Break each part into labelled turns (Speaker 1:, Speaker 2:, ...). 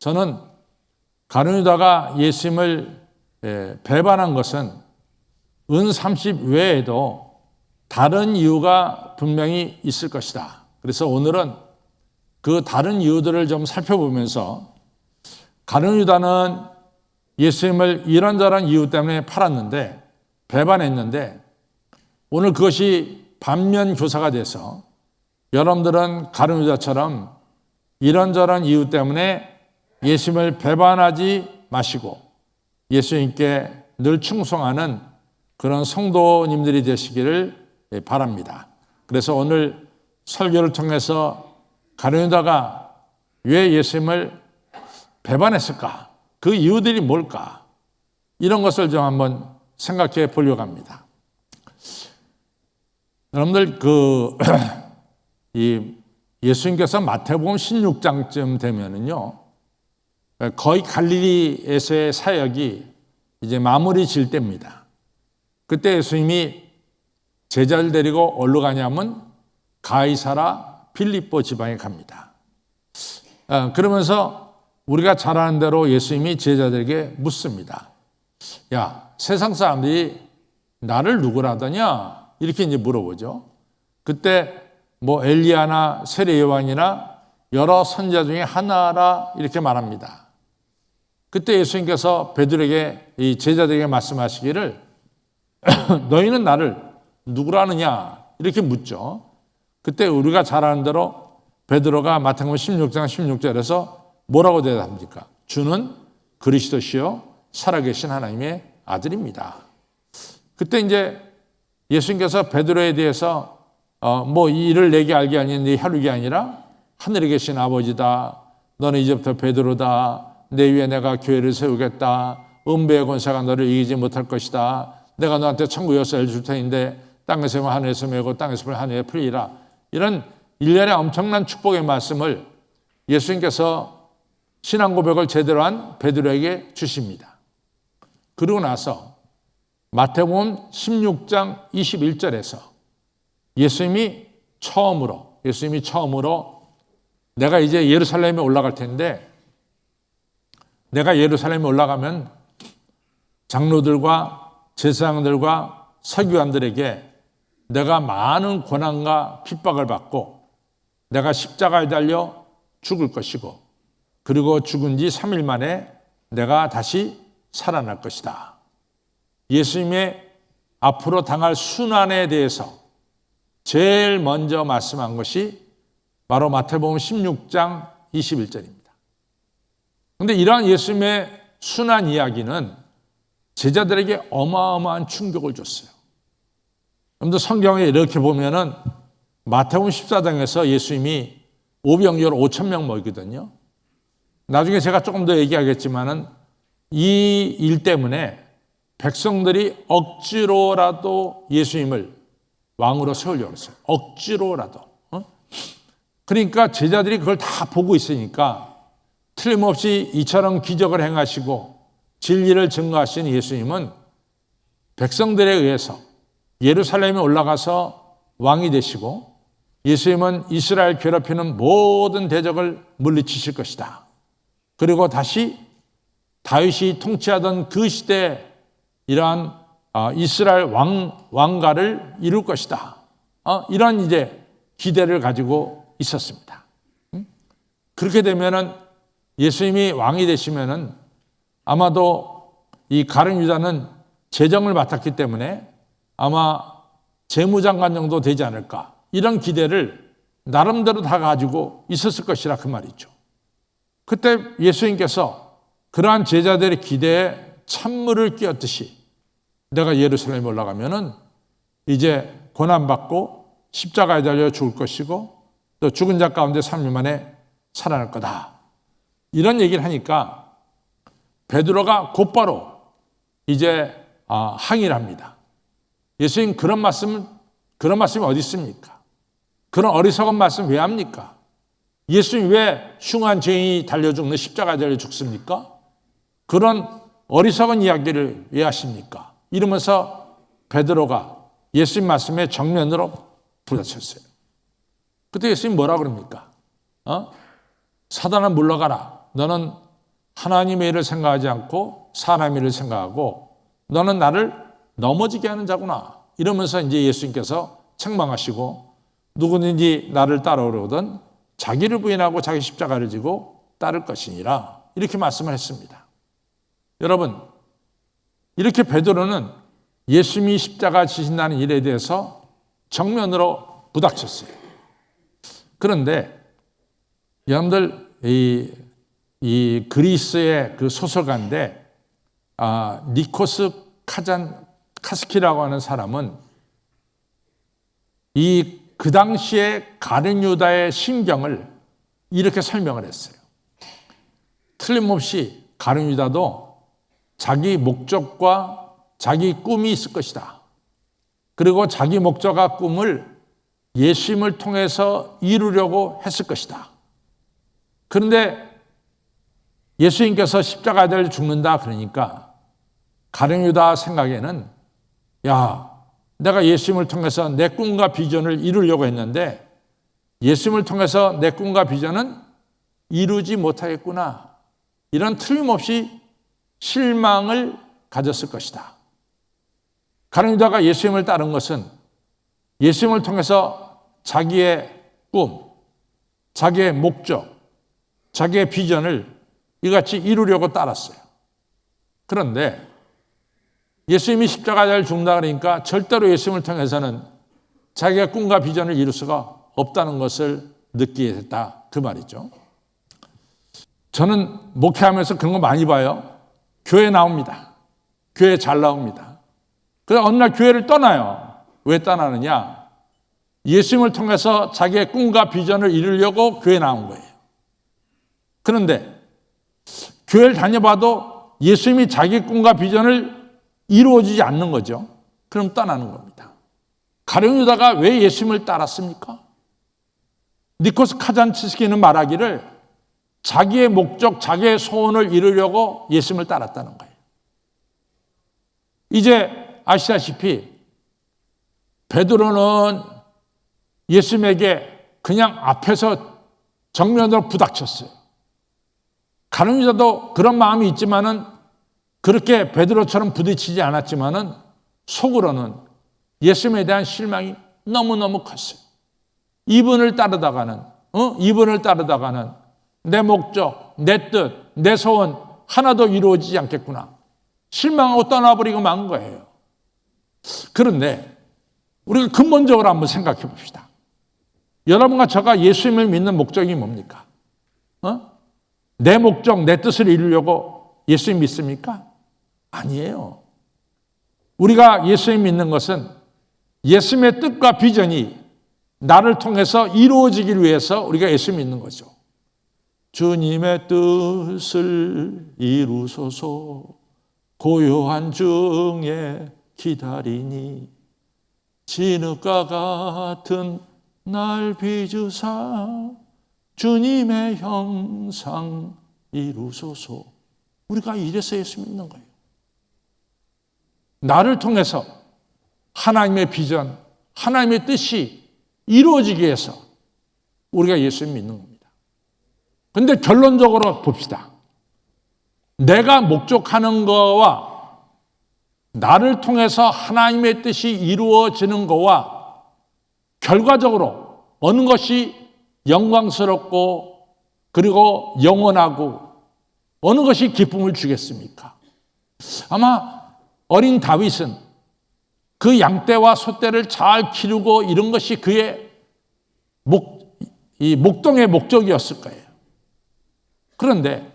Speaker 1: 저는 가룟 유다가 예수님을 배반한 것은 은 30 외에도 다른 이유가 분명히 있을 것이다. 그래서 오늘은 그 다른 이유들을 좀 살펴보면서 가룟 유다는 예수님을 이런저런 이유 때문에 팔았는데, 배반했는데, 오늘 그것이 반면 교사가 돼서 여러분들은 가룟 유다처럼 이런저런 이유 때문에 예수님을 배반하지 마시고 예수님께 늘 충성하는 그런 성도님들이 되시기를 바랍니다. 그래서 오늘 설교를 통해서 가룟 유다가 왜 예수님을 배반했을까? 그 이유들이 뭘까? 이런 것을 좀 한번 생각해 보려고 합니다. 여러분들 예수님께서 마태복음 16장쯤 되면은요, 거의 갈릴리에서의 사역이 이제 마무리 질 때입니다. 그때 예수님이 제자를 데리고 어디로 가냐면 가이사라 빌립보 지방에 갑니다. 그러면서 우리가 잘 아는 대로 예수님이 제자들에게 묻습니다. 야, 세상 사람들이 나를 누구라더냐? 이렇게 이제 물어보죠. 그때 뭐 엘리야나 세례 요한이나 여러 선지자 중에 하나라 이렇게 말합니다. 그때 예수님께서 베드로에게, 이 제자들에게 말씀하시기를 너희는 나를 누구라느냐? 이렇게 묻죠. 그때 우리가 잘 아는 대로 베드로가 마태복음 16장 16절에서 뭐라고 대답합니까? 주는 그리스도시요 살아계신 하나님의 아들입니다. 그때 이제 예수님께서 베드로에 대해서 뭐 이를 내게 알게 하니 네 혈육이 아니라 하늘에 계신 아버지다. 너는 이제부터 베드로다. 내 위에 내가 교회를 세우겠다. 음배의 권세가 너를 이기지 못할 것이다. 내가 너한테 천국 열쇠를 줄 테인데 땅에서 매고 하늘에서 매고 땅에서 풀 하늘에 풀리라. 이런 일련의 엄청난 축복의 말씀을 예수님께서 신앙 고백을 제대로 한 베드로에게 주십니다. 그러고 나서 마태복음 16장 21절에서 예수님이 처음으로 내가 이제 예루살렘에 올라갈 텐데, 내가 예루살렘에 올라가면 장로들과 제사장들과 서기관들에게 내가 많은 고난과 핍박을 받고 내가 십자가에 달려 죽을 것이고, 그리고 죽은 지 3일 만에 내가 다시 살아날 것이다. 예수님의 앞으로 당할 순환에 대해서 제일 먼저 말씀한 것이 바로 마태복음 16장 21절입니다. 그런데 이러한 예수님의 순환 이야기는 제자들에게 어마어마한 충격을 줬어요. 여러분들 성경에 이렇게 보면은 마태복음 14장에서 예수님이 오병이어를 5,000명 먹이거든요. 나중에 제가 조금 더 얘기하겠지만은 이 일 때문에 백성들이 억지로라도 예수님을 왕으로 세우려고 했어요. 억지로라도. 그러니까 제자들이 그걸 다 보고 있으니까 틀림없이 이처럼 기적을 행하시고 진리를 증거하신 예수님은 백성들에 의해서 예루살렘에 올라가서 왕이 되시고, 예수님은 이스라엘 괴롭히는 모든 대적을 물리치실 것이다. 그리고 다시 다윗이 통치하던 그 시대에 이러한 이스라엘 왕가를 이룰 것이다. 이런 이제 기대를 가지고 있었습니다. 그렇게 되면은 예수님이 왕이 되시면은 아마도 이 가룟 유다는 재정을 맡았기 때문에 아마 재무장관 정도 되지 않을까, 이런 기대를 나름대로 다 가지고 있었을 것이라 그 말이죠. 그때 예수님께서 그러한 제자들의 기대에 찬물을 끼얹듯이 내가 예루살렘에 올라가면은 이제 고난받고 십자가에 달려 죽을 것이고 또 죽은 자 가운데 3일 만에 살아날 거다. 이런 얘기를 하니까 베드로가 곧바로 이제 항의를 합니다. 예수님 그런 말씀이 어디 있습니까? 그런 어리석은 말씀 왜 합니까? 예수님 왜 흉한 죄인이 달려 죽는 십자가에 달려 죽습니까? 그런 어리석은 이야기를 왜 하십니까? 이러면서 베드로가 예수님 말씀에 정면으로 부딪혔어요. 그때 예수님 뭐라 그럽니까? 사단아 물러가라. 너는 하나님의 일을 생각하지 않고 사람의 일을 생각하고 너는 나를 넘어지게 하는 자구나. 이러면서 이제 예수님께서 책망하시고 누구든지 나를 따라오려거든 자기를 부인하고 자기 십자가를 지고 따를 것이니라. 이렇게 말씀을 했습니다. 여러분, 이렇게 베드로는 예수님이 십자가 지신다는 일에 대해서 정면으로 부닥쳤어요. 그런데 여러분들 이 그리스의 그 소설가인데 니코스 카스키라고 하는 사람은 그 당시에 가룟 유다의 심경을 이렇게 설명을 했어요. 틀림없이 가룟 유다도 자기 목적과 자기 꿈이 있을 것이다. 그리고 자기 목적과 꿈을 예수님을 통해서 이루려고 했을 것이다. 그런데 예수님께서 십자가에 죽는다 그러니까 가룟 유다 생각에는 야, 내가 예수님을 통해서 내 꿈과 비전을 이루려고 했는데 예수님을 통해서 내 꿈과 비전은 이루지 못하겠구나. 이런 틀림없이 실망을 가졌을 것이다. 가룟 유다가 예수님을 따른 것은 예수님을 통해서 자기의 꿈, 자기의 목적, 자기의 비전을 이같이 이루려고 따랐어요. 그런데 예수님이 십자가에 죽는다 그러니까 절대로 예수님을 통해서는 자기가 꿈과 비전을 이룰 수가 없다는 것을 느끼게 됐다. 그 말이죠. 저는 목회하면서 그런 거 많이 봐요. 교회 나옵니다. 교회 잘 나옵니다. 그래서 어느 날 교회를 떠나요. 왜 떠나느냐? 예수님을 통해서 자기의 꿈과 비전을 이루려고 교회 나온 거예요. 그런데 교회를 다녀봐도 예수님이 자기 꿈과 비전을 이루어지지 않는 거죠. 그럼 떠나는 겁니다. 가룟 유다가 왜 예수님을 따랐습니까? 니코스 카잔치스키는 말하기를 자기의 목적, 자기의 소원을 이루려고 예수님을 따랐다는 거예요. 이제 아시다시피 베드로는 예수님에게 그냥 앞에서 정면으로 부닥쳤어요. 가룟 유다도 그런 마음이 있지만은 그렇게 베드로처럼 부딪히지 않았지만은 속으로는 예수님에 대한 실망이 너무너무 컸어요. 이분을 따르다가는 내 목적, 내 뜻, 내 소원 하나도 이루어지지 않겠구나. 실망하고 떠나버리고 만 거예요. 그런데 우리가 근본적으로 한번 생각해 봅시다. 여러분과 저가 예수님을 믿는 목적이 뭡니까? 내 목적, 내 뜻을 이루려고 예수님 믿습니까? 아니에요. 우리가 예수님 믿는 것은 예수님의 뜻과 비전이 나를 통해서 이루어지길 위해서 우리가 예수 믿는 거죠. 주님의 뜻을 이루소서 고요한 중에 기다리니 진흙과 같은 날 빚으사 주님의 형상 이루소서. 우리가 이래서 예수 믿는 거예요. 나를 통해서 하나님의 비전, 하나님의 뜻이 이루어지기 위해서 우리가 예수 믿는 겁니다. 그런데 결론적으로 봅시다. 내가 목적하는 거와 나를 통해서 하나님의 뜻이 이루어지는 거와 결과적으로 어느 것이 영광스럽고 그리고 영원하고 어느 것이 기쁨을 주겠습니까? 아마 어린 다윗은 그 양떼와 소떼를 잘 기르고 이런 것이 그의 목동의 목적이었을 거예요. 그런데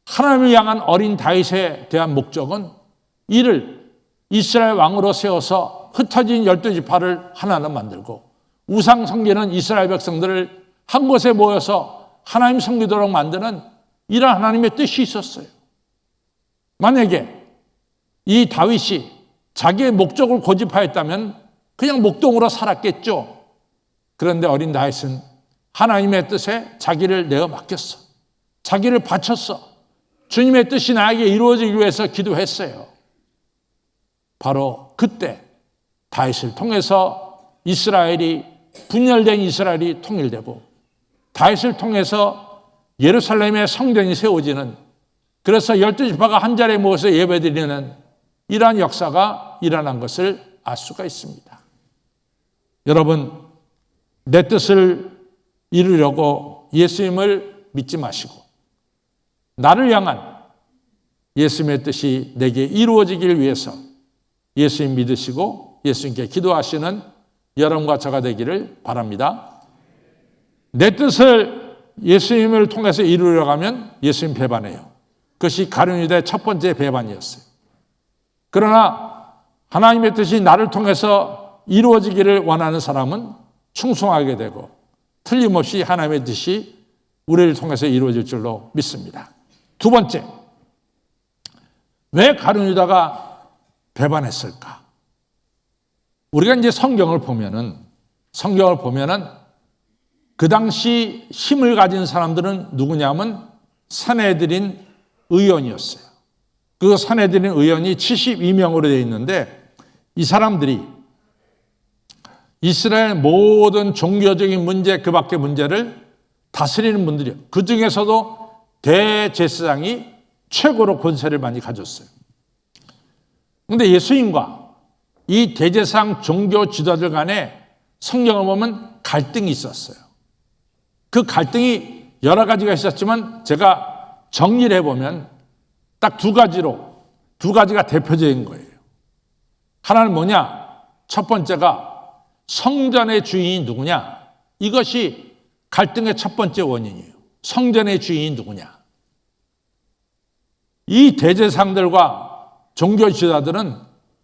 Speaker 1: 하나님을 향한 어린 다윗에 대한 목적은 이를 이스라엘 왕으로 세워서 흩어진 12지파를 하나로 만들고 우상 섬기는 이스라엘 백성들을 한 곳에 모여서 하나님 섬기도록 만드는 이런 하나님의 뜻이 있었어요. 만약에 이 다윗이 자기의 목적을 고집하였다면 그냥 목동으로 살았겠죠. 그런데 어린 다윗은 하나님의 뜻에 자기를 내어 맡겼어. 자기를 바쳤어. 주님의 뜻이 나에게 이루어지기 위해서 기도했어요. 바로 그때 다윗을 통해서 분열된 이스라엘이 통일되고 다윗을 통해서 예루살렘의 성전이 세워지는 그래서 12지파가 한 자리에 모여서 예배드리는 이러한 역사가 일어난 것을 알 수가 있습니다. 여러분, 내 뜻을 이루려고 예수님을 믿지 마시고 나를 향한 예수님의 뜻이 내게 이루어지길 위해서 예수님 믿으시고 예수님께 기도하시는 여러분과 저가 되기를 바랍니다. 내 뜻을 예수님을 통해서 이루려고 하면 예수님 배반해요. 그것이 가룟유다의 첫 번째 배반이었어요. 그러나 하나님의 뜻이 나를 통해서 이루어지기를 원하는 사람은 충성하게 되고 틀림없이 하나님의 뜻이 우리를 통해서 이루어질 줄로 믿습니다. 두 번째, 왜 가룟유다가 배반했을까? 우리가 이제 성경을 보면은 그 당시 힘을 가진 사람들은 누구냐면 산헤드린 의원이었어요. 그 산헤드린 의원이 72명으로 되어 있는데 이 사람들이 이스라엘 모든 종교적인 문제, 그 밖의 문제를 다스리는 분들이요. 그 중에서도 대제사장이 최고로 권세를 많이 가졌어요. 그런데 예수님과 이 대제사장 종교 지도자들 간에 성경을 보면 갈등이 있었어요. 그 갈등이 여러 가지가 있었지만 제가 정리를 해보면 딱 두 가지가 대표적인 거예요. 하나는 뭐냐? 첫 번째가 성전의 주인이 누구냐? 이것이 갈등의 첫 번째 원인이에요. 성전의 주인이 누구냐? 이 대제사장들과 종교 지도자들은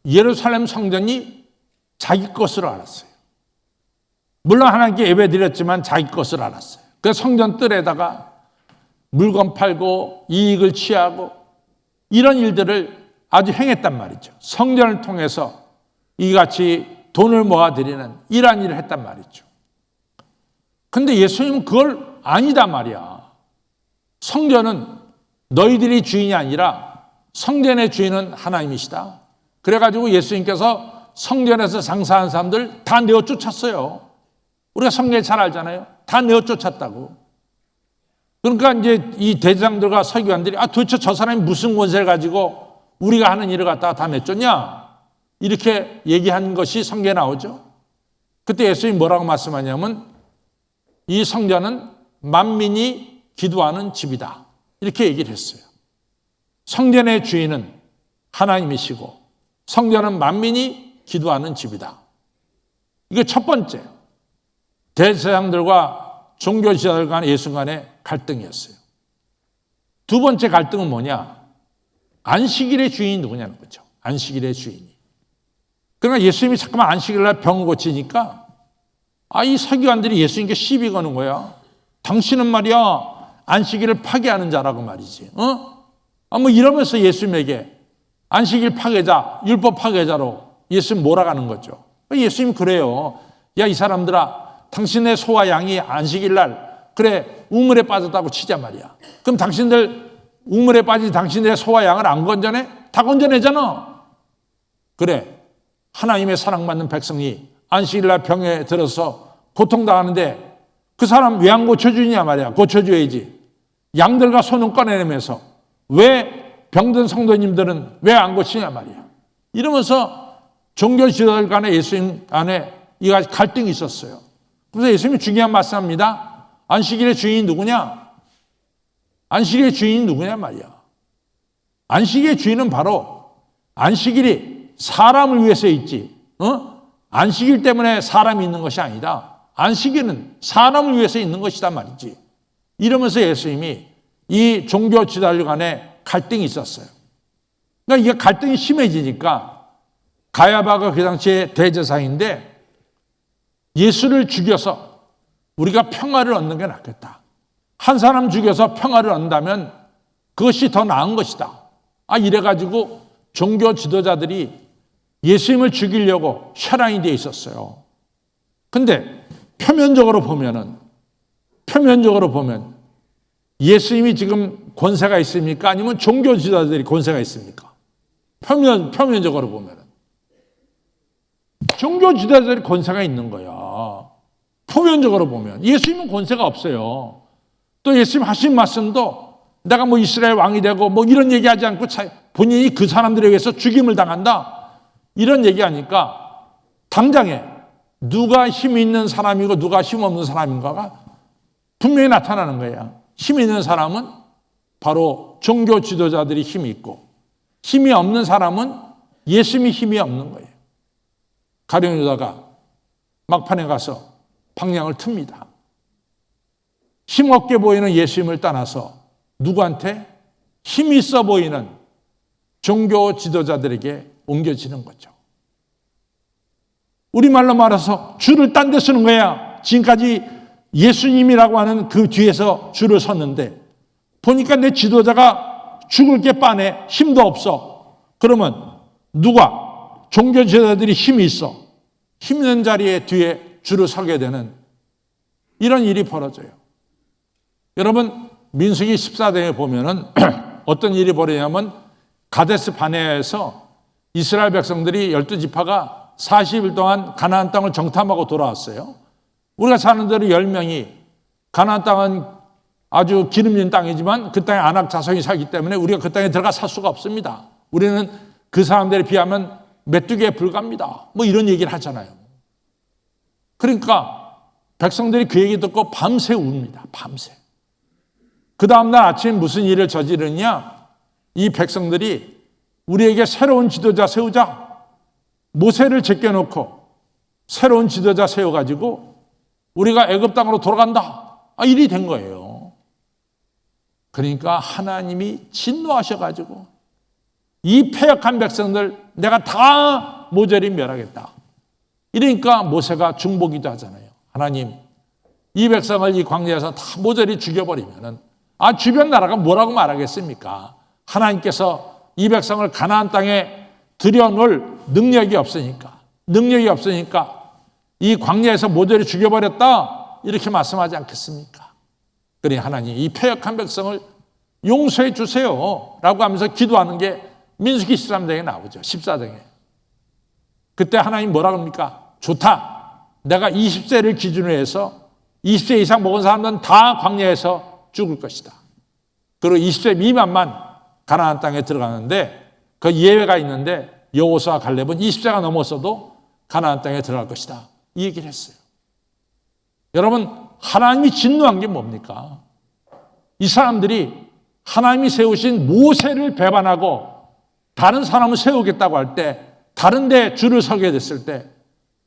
Speaker 1: 예루살렘 성전이 자기 것으로 알았어요. 물론 하나님께 예배드렸지만 자기 것을 알았어요. 그 성전 뜰에다가 물건 팔고 이익을 취하고 이런 일들을 아주 행했단 말이죠. 성전을 통해서 이같이 돈을 모아드리는 이러한 일을 했단 말이죠. 근데 예수님은 그걸 아니다 말이야. 성전은 너희들이 주인이 아니라 성전의 주인은 하나님이시다. 그래가지고 예수님께서 성전에서 장사한 사람들 다 내어 쫓았어요. 우리가 성경에 잘 알잖아요. 다 내어 쫓았다고. 그러니까 이제 이 대장들과 서기관들이 도대체 저 사람이 무슨 권세를 가지고 우리가 하는 일을 갖다가 다 내쫓냐? 이렇게 얘기한 것이 성경에 나오죠. 그때 예수님이 뭐라고 말씀하냐면 이 성전은 만민이 기도하는 집이다. 이렇게 얘기를 했어요. 성전의 주인은 하나님이시고 성전은 만민이 기도하는 집이다. 이게 첫 번째. 대제사장들과 종교 지도자들 간의 예수 간의 갈등이었어요. 두 번째 갈등은 뭐냐? 안식일의 주인이 누구냐는 거죠. 안식일의 주인이. 그러나 예수님이 잠깐만 안식일 날 병을 고치니까 이 서기관들이 예수님께 시비 거는 거야. 당신은 말이야 안식일을 파괴하는 자라고 말이지. 뭐 이러면서 예수님에게 안식일 파괴자, 율법 파괴자로 예수님 몰아가는 거죠. 예수님 그래요. 야, 이 사람들아, 당신의 소와 양이 안식일 날 그래 우물에 빠졌다고 치자 말이야. 그럼 당신들 우물에 빠진 당신들의 소와 양을 안 건져내? 다 건져내잖아. 그래, 하나님의 사랑받는 백성이 안식일 날 병에 들어서 고통당하는데 그 사람 왜 안 고쳐주냐 말이야. 고쳐줘야지. 양들과 소는 꺼내내면서 왜 병든 성도님들은 왜 안 고치냐 말이야. 이러면서 종교 지도자들 간에 예수님 안에 이 갈등이 있었어요. 그래서 예수님이 중요한 말씀합니다. 안식일의 주인이 누구냐? 안식일의 주인이 누구냐 말이야. 안식일의 주인은 바로 안식일이 사람을 위해서 있지. 안식일 때문에 사람이 있는 것이 아니다. 안식일은 사람을 위해서 있는 것이다 말이지. 이러면서 예수님이 이 종교 지도자들 간에 갈등이 있었어요. 그러니까 이게 갈등이 심해지니까 가야바가 그 당시에 대제사장인데 예수를 죽여서 우리가 평화를 얻는 게 낫겠다. 한 사람 죽여서 평화를 얻는다면 그것이 더 나은 것이다. 이래가지고 종교 지도자들이 예수님을 죽이려고 혈안이 되어 있었어요. 근데 표면적으로 보면 예수님이 지금 권세가 있습니까? 아니면 종교 지도자들이 권세가 있습니까? 표면적으로 보면 종교 지도자들이 권세가 있는 거야. 표면적으로 보면 예수님은 권세가 없어요. 또 예수님 하신 말씀도 내가 뭐 이스라엘 왕이 되고 뭐 이런 얘기하지 않고 본인이 그 사람들에 의해서 죽임을 당한다. 이런 얘기하니까 당장에 누가 힘 있는 사람이고 누가 힘 없는 사람인가가 분명히 나타나는 거예요. 힘 있는 사람은 바로 종교 지도자들이 힘이 있고 힘이 없는 사람은 예수님이 힘이 없는 거예요. 가룟 유다가 막판에 가서 방향을 틉니다. 힘없게 보이는 예수님을 떠나서 누구한테? 힘 있어 보이는 종교 지도자들에게 옮겨지는 거죠. 우리말로 말해서 줄을 딴 데 쓰는 거야. 지금까지 예수님이라고 하는 그 뒤에서 줄을 섰는데 보니까 내 지도자가 죽을 게 뻔해. 힘도 없어. 그러면 누가? 종교 지도자들이 힘이 있어. 힘있는 자리에 뒤에 줄을 서게 되는 이런 일이 벌어져요. 여러분 민수기 14장에 보면은 어떤 일이 벌어지냐면 가데스 바네아에서 이스라엘 백성들이 12지파가 40일 동안 가나안 땅을 정탐하고 돌아왔어요. 우리가 사는 대로 10명이 가나안 땅은 아주 기름진 땅이지만 그 땅에 아낙 자손이 살기 때문에 우리가 그 땅에 들어가 살 수가 없습니다. 우리는 그 사람들에 비하면 메뚜기에 불과합니다. 뭐 이런 얘기를 하잖아요. 그러니까 백성들이 그 얘기 듣고 밤새 웁니다. 밤새. 그 다음날 아침 무슨 일을 저지르냐? 이 백성들이 우리에게 새로운 지도자 세우자. 모세를 제껴놓고 새로운 지도자 세워가지고 우리가 애굽 땅으로 돌아간다. 일이 된 거예요. 그러니까 하나님이 진노하셔가지고 이 패역한 백성들 내가 다 모조리 멸하겠다. 이러니까 모세가 중보기도 하잖아요. 하나님, 이 백성을 이 광야에서 다 모조리 죽여버리면은 주변 나라가 뭐라고 말하겠습니까? 하나님께서 이 백성을 가나안 땅에 들여놓을 능력이 없으니까 이 광야에서 모조리 죽여버렸다 이렇게 말씀하지 않겠습니까? 그러니 하나님 이 패역한 백성을 용서해 주세요 라고 하면서 기도하는 게 민수기 13장에 나오죠. 14장에. 그때 하나님 뭐라고 합니까? 좋다. 내가 20세를 기준으로 해서 20세 이상 먹은 사람들은 다 광야에서 죽을 것이다. 그리고 20세 미만만 가나안 땅에 들어가는데 그 예외가 있는데 여호수아와 갈렙은 20세가 넘었어도 가나안 땅에 들어갈 것이다. 이 얘기를 했어요. 여러분 하나님이 진노한 게 뭡니까? 이 사람들이 하나님이 세우신 모세를 배반하고 다른 사람을 세우겠다고 할 때 다른 데 줄을 서게 됐을 때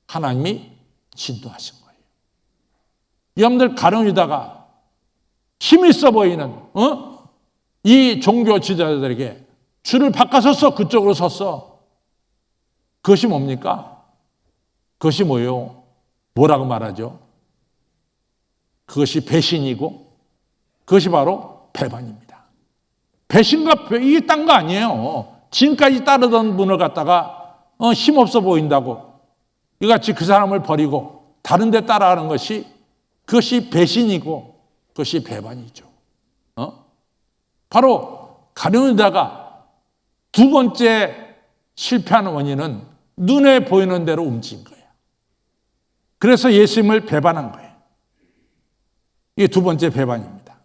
Speaker 1: 하나님이 진노하신 거예요. 여러분들 가룟 유다가 힘 있어 보이는 이 종교 지도자들에게 줄을 바꿔섰어. 그쪽으로 섰어. 그것이 뭡니까? 그것이 뭐예요? 뭐라고 말하죠? 그것이 배신이고 그것이 바로 배반입니다. 배신과 이게 딴 거 아니에요. 지금까지 따르던 분을 갖다가 힘없어 보인다고 이같이 그 사람을 버리고 다른 데 따라가는 것이 그것이 배신이고 그것이 배반이죠. 바로 가룟 유다가 두 번째 실패한 원인은 눈에 보이는 대로 움직인 거예요. 그래서 예수님을 배반한 거예요. 이게 두 번째 배반입니다.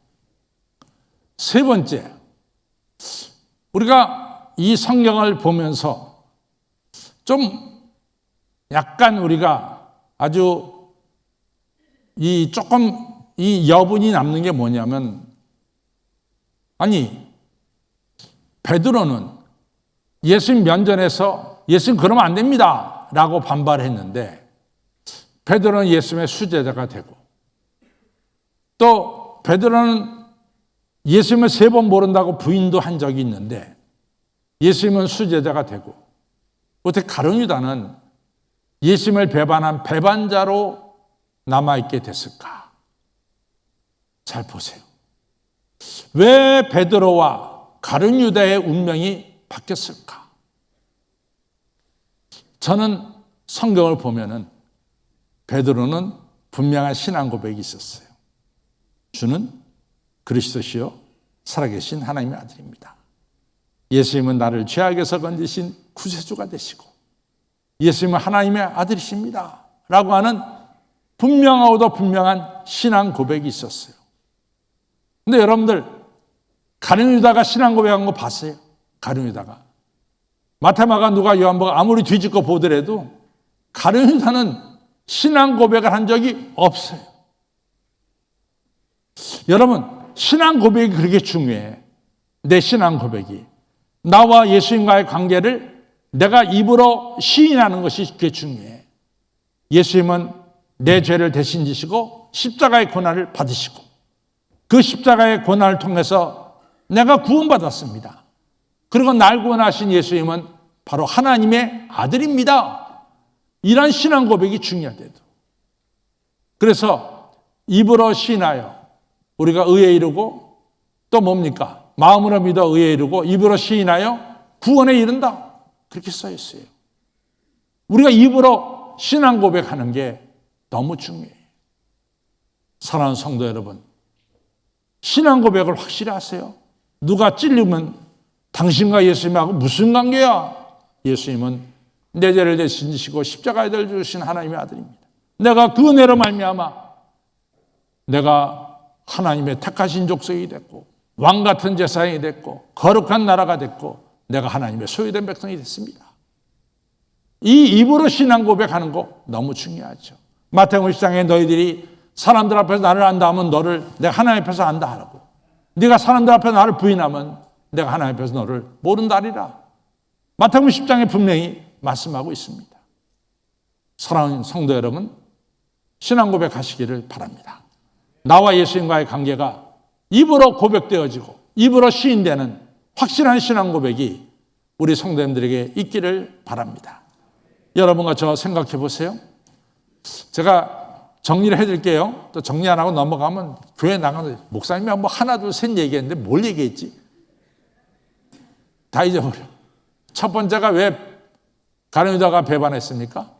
Speaker 1: 세 번째, 우리가 이 성경을 보면서 좀 약간 우리가 아주 조금 여분이 남는 게 뭐냐면 베드로는 예수님 면전에서 예수님 그러면 안 됩니다 라고 반발했는데 베드로는 예수님의 수제자가 되고 또 베드로는 예수님을 3번 모른다고 부인도 한 적이 있는데 예수님은 수제자가 되고 어떻게 가룟 유다는 예수님을 배반한 배반자로 남아있게 됐을까? 잘 보세요. 왜 베드로와 가룟 유다의 운명이 바뀌었을까? 저는 성경을 보면은 베드로는 분명한 신앙 고백이 있었어요. 주는 그리스도시요 살아계신 하나님의 아들입니다. 예수님은 나를 죄악에서 건지신 구세주가 되시고 예수님은 하나님의 아들이십니다 라고 하는 분명하고도 분명한 신앙 고백이 있었어요. 근데 여러분들 가룟 유다가 신앙 고백한 거 봤어요? 가룟 유다가. 마태마가 누가 요한복음 아무리 뒤집고 보더라도 가룟 유다는 신앙 고백을 한 적이 없어요. 여러분, 신앙 고백이 그렇게 중요해. 내 신앙 고백이. 나와 예수님과의 관계를 내가 입으로 시인하는 것이 그게 중요해. 예수님은 내 죄를 대신 지시고 십자가의 고난을 받으시고 그 십자가의 고난을 통해서 내가 구원받았습니다. 그리고 날 구원하신 예수님은 바로 하나님의 아들입니다. 이런 신앙 고백이 중요하대요. 그래서 입으로 시인하여 우리가 의에 이르고 또 뭡니까? 마음으로 믿어 의에 이르고 입으로 시인하여 구원에 이른다. 그렇게 써 있어요. 우리가 입으로 신앙 고백하는 게 너무 중요해요. 사랑하는 성도 여러분, 신앙 고백을 확실히 하세요. 누가 찔리면 당신과 예수님하고 무슨 관계야? 예수님은 내 죄를 대신 지시고 십자가에 달려 주신 하나님의 아들입니다. 내가 그 은혜로 말미암아 내가 하나님의 택하신 족속이 됐고 왕 같은 제사장이 됐고 거룩한 나라가 됐고 내가 하나님의 소유된 백성이 됐습니다. 이 입으로 신앙 고백하는 거 너무 중요하죠. 마태복음 10장에 너희들이 사람들 앞에서 나를 안다 하면 너를 내가 하나님 앞에서 안다 하라고. 네가 사람들 앞에 나를 부인하면 내가 하나님 앞에서 너를 모른다리라. 마태복음 10장에 분명히 말씀하고 있습니다. 사랑하는 성도 여러분, 신앙 고백하시기를 바랍니다. 나와 예수님과의 관계가 입으로 고백되어지고 입으로 시인되는 확실한 신앙 고백이 우리 성도님들에게 있기를 바랍니다. 여러분과 저 생각해 보세요. 제가 정리를 해드릴게요. 또 정리 안 하고 넘어가면 교회 나가는 목사님이 뭐 하나 둘 셋 얘기했는데 뭘 얘기했지? 다 잊어버려. 첫 번째가 왜 가룟 유다가 배반했습니까?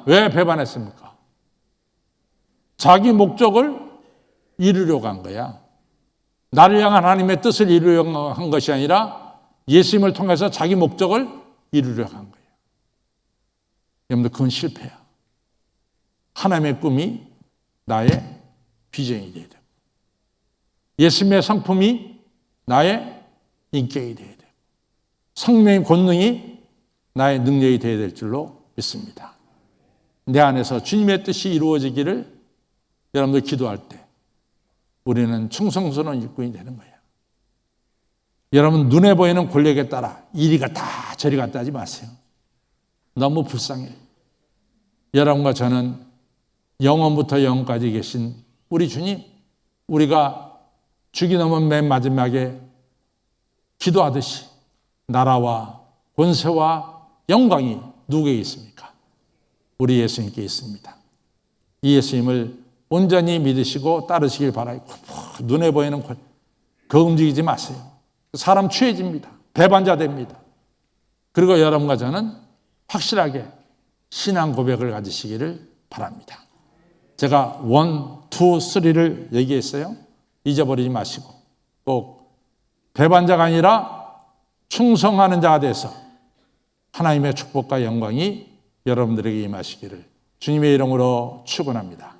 Speaker 1: 왜 배반했습니까? 자기 목적을 이루려고 한 거야. 나를 향한 하나님의 뜻을 이루려고 한 것이 아니라 예수님을 통해서 자기 목적을 이루려고 한 거예요. 여러분들 그건 실패야. 하나님의 꿈이 나의 비전이 돼야 되고 예수님의 성품이 나의 인격이 돼야 되고 성령의 권능이 나의 능력이 돼야 될 줄로 믿습니다. 내 안에서 주님의 뜻이 이루어지기를 여러분들 기도할 때 우리는 충성스러운 일꾼이 되는 거예요. 여러분 눈에 보이는 권력에 따라 이리 갔다 저리 갔다 하지 마세요. 너무 불쌍해요. 여러분과 저는 영원부터 영원까지 계신 우리 주님, 우리가 죽이 넘은 맨 마지막에 기도하듯이 나라와 권세와 영광이 누구에게 있습니까? 우리 예수님께 있습니다. 이 예수님을 온전히 믿으시고 따르시길 바라고 눈에 보이는 그 움직이지 마세요. 사람 취해집니다. 배반자 됩니다. 그리고 여러분과 저는 확실하게 신앙 고백을 가지시기를 바랍니다. 제가 1, 2, 3를 얘기했어요. 잊어버리지 마시고 꼭 배반자가 아니라 충성하는 자가 돼서 하나님의 축복과 영광이 여러분들에게 임하시기를 주님의 이름으로 축원합니다.